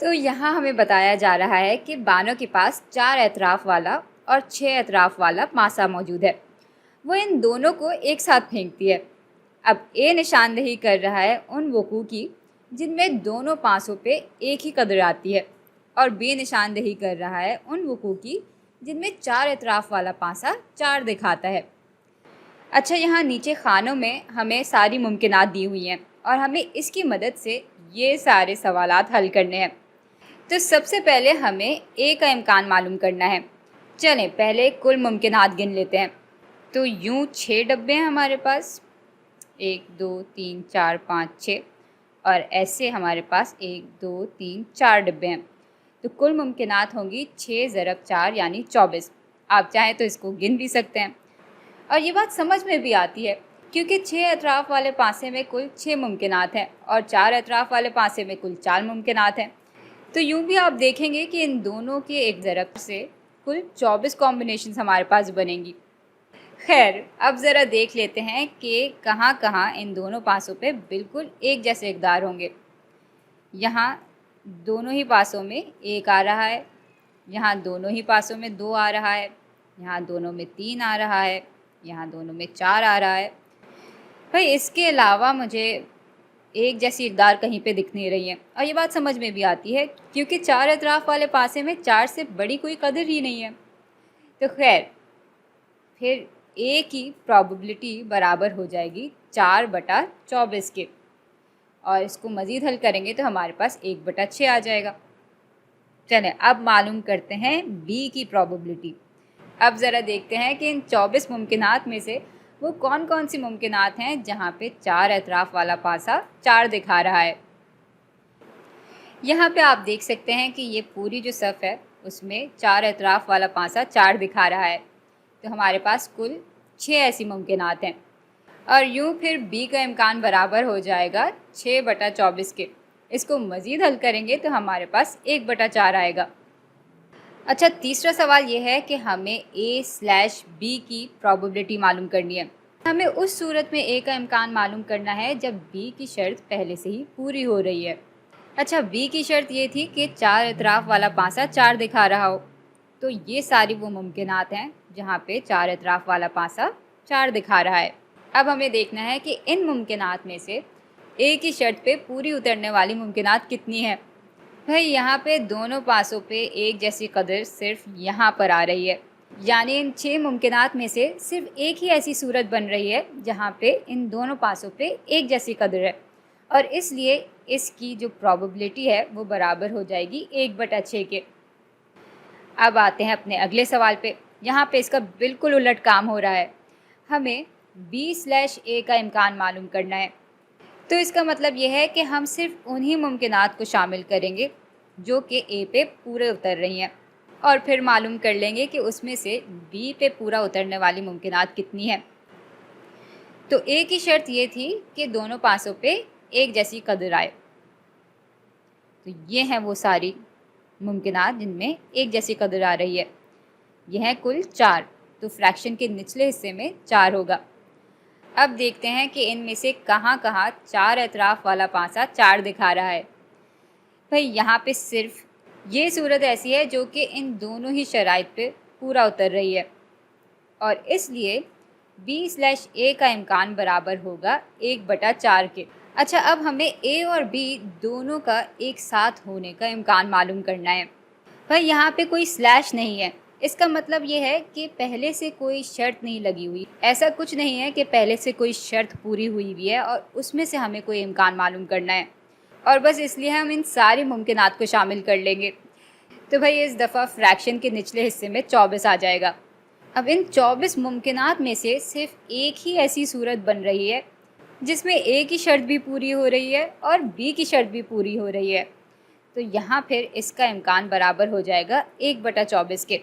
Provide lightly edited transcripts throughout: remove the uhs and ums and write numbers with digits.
تو यहाँ हमें बताया जा रहा है कि बानों के पास 4 एतराफ़ वाला और 6 एतराफ़ वाला पासा मौजूद है। वो इन दोनों को एक साथ फेंकती है। अब ए निशानदेही कर रहा है उन वक़ू की जिनमें दोनों पासों पे एक ही कदर आती है, और बी निशानदेही कर रहा है उन वक़ू की जिनमें 4 एतराफ़ वाला पासा 4 दिखाता है। अच्छा, यहाँ नीचे खानों में हमें सारी मुमकिनात दी हुई हैं और हमें इसकी मदद से ये सारे सवालात हल करने हैं। तो सबसे पहले हमें ए का इम्कान मालूम करना है। चलें पहले कुल मुमकिनात गिन लेते हैं। तो यूँ 6 डब्बे हैं हमारे पास, 1 2 3 4 5 6, और ऐसे हमारे पास 1 2 3 4 डब्बे हैं। तो कुल मुमकिनात होंगी 6 ज़रब 4 यानी 24। आप चाहें तो इसको गिन भी सकते हैं, और ये बात समझ में भी आती है क्योंकि 6 अतराफ़ वाले पासे में कुल 6 मुमकिनात हैं और 4 अतराफ़ वाले पासे में कुल 4 मुमकिनात हैं। तो यूँ भी आप देखेंगे कि इन दोनों के एक ज़रब से कुल 24 कॉम्बिनेशंस हमारे पास बनेंगी। खैर, अब ज़रा देख लेते हैं कि कहाँ कहाँ इन दोनों पासों पे बिल्कुल एक जैसे इक़दार होंगे। यहाँ दोनों ही पासों में 1 आ रहा है, यहाँ दोनों ही पासों में 2 आ रहा है, यहाँ दोनों में 3 आ रहा है, यहाँ दोनों में 4 आ रहा है। भाई इसके अलावा मुझे एक जैसी इक़दार कहीं पे दिख नहीं रही है, और ये बात समझ में भी आती है क्योंकि 4 अतराफ़ वाले पासे में 4 से बड़ी कोई कदर ही नहीं है। तो खैर, फिर ए की प्रोबेबिलिटी बराबर हो जाएगी 4/24 के, और इसको मज़ीद हल करेंगे तो हमारे पास 1/6 आ जाएगा। चलें अब मालूम करते हैं बी की प्रोबेबिलिटी। अब ज़रा देखते हैं कि इन 24 मुमकिनात में से वो कौन कौन सी मुमकिनात हैं जहाँ पे 4 अतराफ़ वाला पासा 4 दिखा रहा है। यहाँ पे आप देख सकते हैं कि ये पूरी जो सफ़ है उसमें 4 अतराफ़ वाला पासा 4 दिखा रहा है। तो हमारे पास कुल 6 ऐसी मुमकिनात हैं, और यूँ फिर बी का इम्कान बराबर हो जाएगा 6/24 के। इसको मज़ीद हल करेंगे तो हमारे पास 1/4 आएगा। अच्छा, तीसरा सवाल ये है कि हमें A/B की प्रोबेबिलिटी मालूम करनी है। हमें उस सूरत में A का इम्कान मालूम करना है जब B की शर्त पहले से ही पूरी हो रही है। अच्छा, B की शर्त ये थी कि 4 अतराफ़ वाला पासा 4 दिखा रहा हो। तो ये सारी वो मुमकिनात हैं जहाँ पे 4 अतराफ़ वाला पासा 4 दिखा रहा है। अब हमें देखना है कि इन मुमकिनात में से A की शर्त पे पूरी उतरने वाली मुमकिनात कितनी है। भाई यहाँ पे दोनों पासों पे एक जैसी कदर सिर्फ यहाँ पर आ रही है, यानी इन 6 मुमकिनात में से सिर्फ एक ही ऐसी सूरत बन रही है जहाँ पे इन दोनों पासों पे एक जैसी कदर है, और इसलिए इसकी जो प्रोबेबिलिटी है वो बराबर हो जाएगी 1/6 के। अब आते हैं अपने अगले सवाल पे। यहाँ पे इसका बिल्कुल उलट काम हो रहा है। हमें B/A का इम्कान मालूम करना है। तो इसका मतलब ये है कि हम सिर्फ उन्हीं मुमकिनात को शामिल करेंगे जो कि ए पे पूरे उतर रही हैं, और फिर मालूम कर लेंगे कि उसमें से बी पे पूरा उतरने वाली मुमकिनात कितनी है। तो ए की शर्त ये थी कि दोनों पासों पे एक जैसी कदर आए। तो ये हैं वो सारी मुमकिनात जिनमें एक जैसी कदर आ रही है। यह है कुल 4, तो फ्रैक्शन के निचले हिस्से में 4 होगा। अब देखते हैं कि इनमें से कहाँ कहाँ 4 अतराफ़ वाला पासा 4 दिखा रहा है। भाई यहाँ पे सिर्फ ये सूरत ऐसी है जो कि इन दोनों ही शराइत पे पूरा उतर रही है, और इसलिए B/A का इम्कान बराबर होगा 1/4 के। अच्छा, अब हमें A और B दोनों का एक साथ होने का इम्कान मालूम करना है। भाई यहाँ पे कोई स्लैश नहीं है, इसका मतलब ये है कि पहले से कोई शर्त नहीं लगी हुई। ऐसा कुछ नहीं है कि पहले से कोई शर्त पूरी हुई हुई है और उसमें से हमें कोई इम्कान मालूम करना है, और बस इसलिए हम इन सारी मुमकिनात को शामिल कर लेंगे। तो भाई इस दफ़ा फ्रैक्शन के निचले हिस्से में 24 आ जाएगा। अब इन 24 मुमकिनात में से सिर्फ एक ही ऐसी सूरत बन रही है जिसमें A की शर्त भी पूरी हो रही है और B की शर्त भी पूरी हो रही है। तो यहाँ फिर इसका इम्कान बराबर हो जाएगा 1/24 के।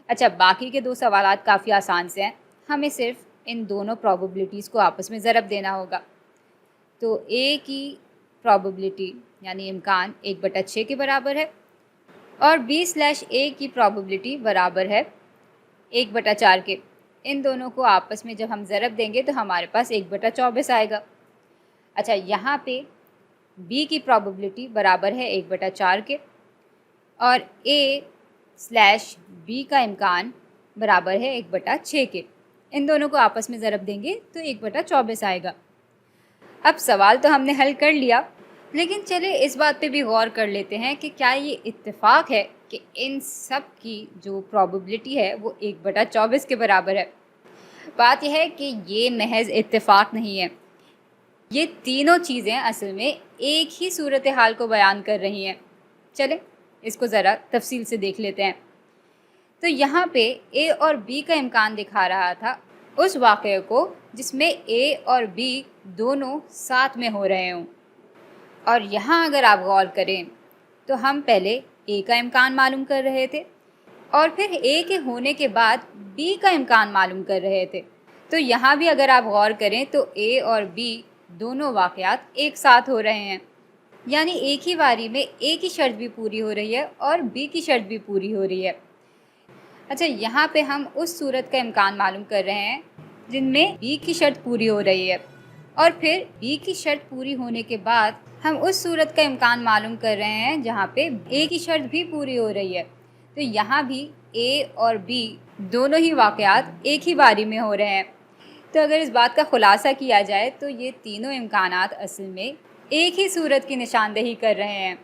अच्छा, बाकी के 2 सवालात काफ़ी आसान से हैं। हमें सिर्फ इन दोनों प्रोबेबिलिटीज़ को आपस में ज़रब देना होगा। तो A की प्रोबेबिलिटी यानी इम्कान 1/6 के बराबर है, और B/A की प्रोबेबिलिटी बराबर है 1/4 के। इन दोनों को आपस में जब हम ज़रब देंगे तो हमारे पास 1/24 आएगा। अच्छा, यहाँ पे B की प्रोबेबिलिटी बराबर है 1/4 के और A/B का इम्कान बराबर है 1/6 के। इन दोनों को आपस में ज़रब देंगे तो 1/24 आएगा। अब सवाल तो हमने हल कर लिया, लेकिन चलिए इस बात पे भी गौर कर लेते हैं कि क्या ये इत्तेफाक है कि इन सब की जो प्रोबेबिलिटी है वो 1/24 के बराबर है। बात यह है कि ये महज इत्तेफाक नहीं है, ये तीनों चीज़ें असल में एक ही सूरत हाल को बयान कर रही हैं। चलें इसको ज़रा तफसील से देख लेते हैं। तो यहाँ पे A और B का इम्कान दिखा रहा था उस वाक़ये को जिसमें A और B दोनों साथ में हो रहे हों। और यहाँ अगर आप गौर करें तो हम पहले A का इम्कान मालूम कर रहे थे और फिर A के होने के बाद B का इम्कान मालूम कर रहे थे। तो यहाँ भी अगर आप गौर करें तो A और B दोनों वाक़यात एक साथ हो रहे हैं, यानी एक ही बारी में A की शर्त भी पूरी हो रही है और B की शर्त भी पूरी हो रही है। अच्छा, यहाँ पे हम उस सूरत का इम्कान मालूम कर रहे हैं जिनमें B की शर्त पूरी हो रही है और फिर B की शर्त पूरी होने के बाद हम उस सूरत का इम्कान मालूम कर रहे हैं जहाँ पे A की शर्त भी पूरी हो रही है। तो यहाँ भी A और B दोनों ही वाक़यात एक ही बारी में हो रहे हैं। तो अगर इस बात का ख़ुलासा किया जाए तो ये तीनों इम्कानात असल में एक ही सूरत की निशानदेही कर रहे हैं।